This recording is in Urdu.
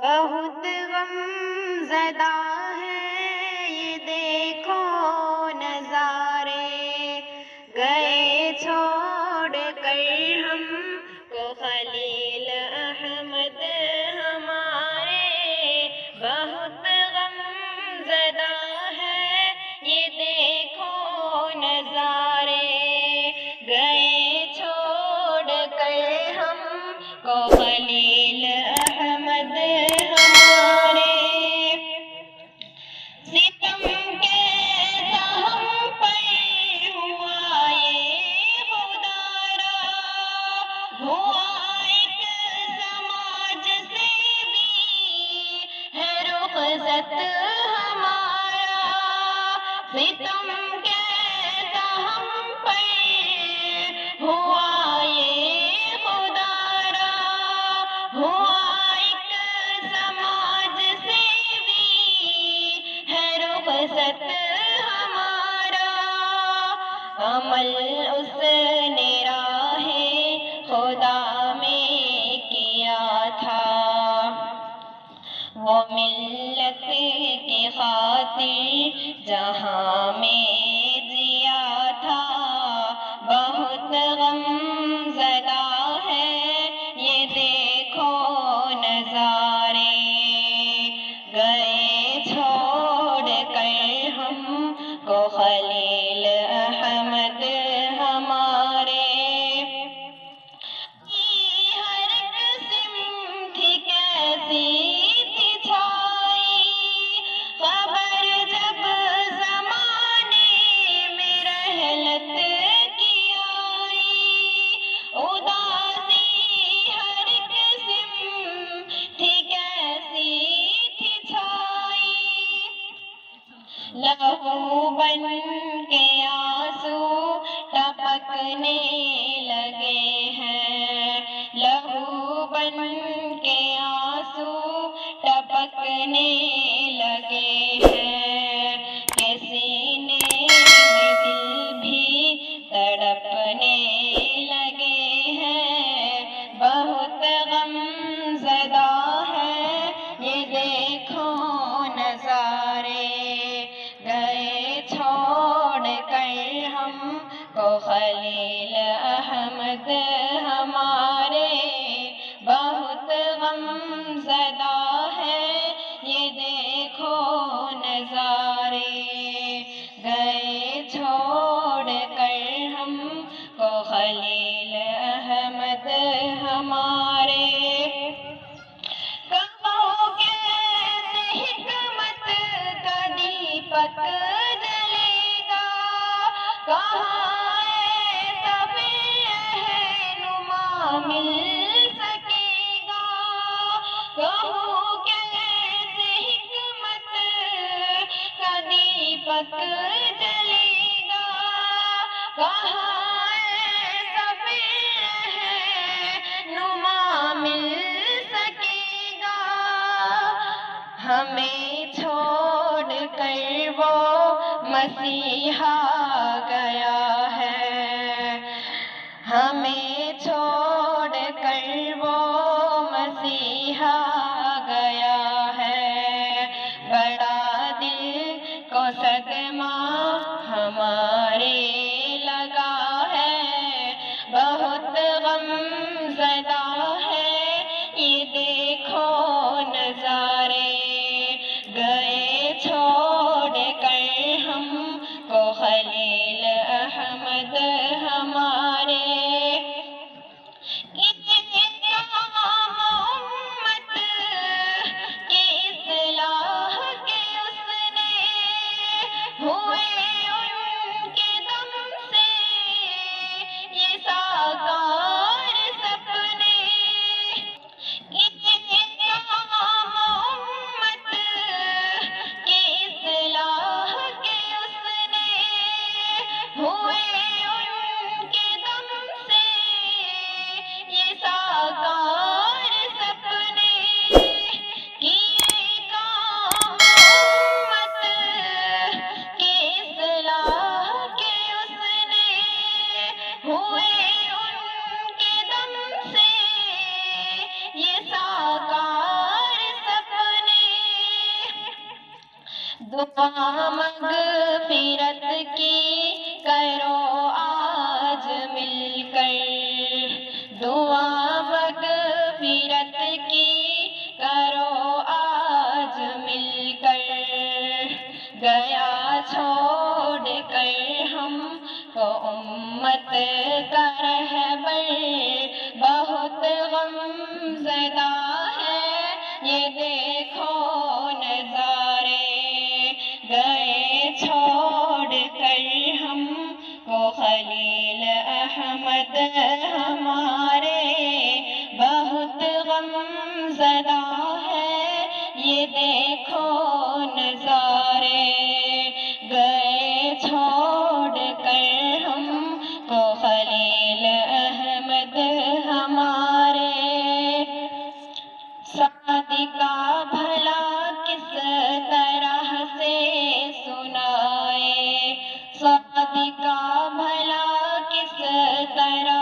بہت غم زدہ ہے یہ دیکھو نظارے، گئے چھوڑ کر ہم کو خلیل احمد ہمارے۔ بہت غم زدہ ہے یہ دیکھو نظارے، گئے چھوڑ کر ہم کو خلیل احمد ہمارے۔ ستم کیسا ہم پر ہوا یہ خدا را، ہوا ایک سماج سے بھی ہے رخصت ہمارا۔ ستم کیسا ہم پر ہوا یہ خدا را، ہوا ایک سماج سے بھی ہے رخصت ہمارا۔ عمل اس نے راہ خدا میں کیا تھا، وہ ملت کی خاطر جہاں میں جیا تھا۔ بہت غم زدہ ہے یہ دیکھو نظارے، گئے چھوڑ کر ہم کو خلیل احمد ہمارے۔ ہر قسم تھی کیسی تھی چھائی، خبر جب زمانے میں رحلت کی آئی۔ اداسی ہر قسم تھی کیسی تھی چھائی، لہو بن کے آنسو ٹپکنے لگے ہیں، لہو بن کے آنسو ٹپکنے لگے ہیں، کہ سینے میں دل بھی تڑپنے لگے ہیں۔ بہت غم زدہ ہے یہ دیکھو نظارے، گئے چھوڑ کر ہم کو خلیل احمد ہمارے۔ بہت غم زدہ ہے یہ دیکھو نظارے، گئے چھوڑ کر ہم کو خلیل احمد ہمارے۔ کہو کیسے حکمت کا دیپک جلے گا، کہاں ایسا رہنما مل سکے گا۔ کہو کیسے حکمت کا دیپک جلے گا، کہاں ایسا رہنما مل سکے گا۔ ہمیں چھوڑ کر وہ مسیحا گیا ہے، ہمیں چھوڑ کر وہ مسیحا گیا ہے۔ بڑا دل کو صدمہ ہمارے لگا ہے، بہت غم زدہ ہے یہ دیکھو نظارے، گئے چھوڑ کر ہم کو خلیل دعا مغفرت کی کرو آج مل کر، دعا مغفرت کی کرو آج مل کر، گیا چھوڑ کر ہم کو امت کا رہبر، بہت غم زدہ ہے یہ دیکھو نظارے، گئے چھوڑ کر ہم کو خلیل احمد ہمارے، بہت غم زدہ ہے یہ دیکھو نظارے، گئے چھوڑ کر ہم کو خلیل احمد ہمارے۔ سعدی کا بھلا کس طرح سے سنائے، سعدی کا بھلا کس طرح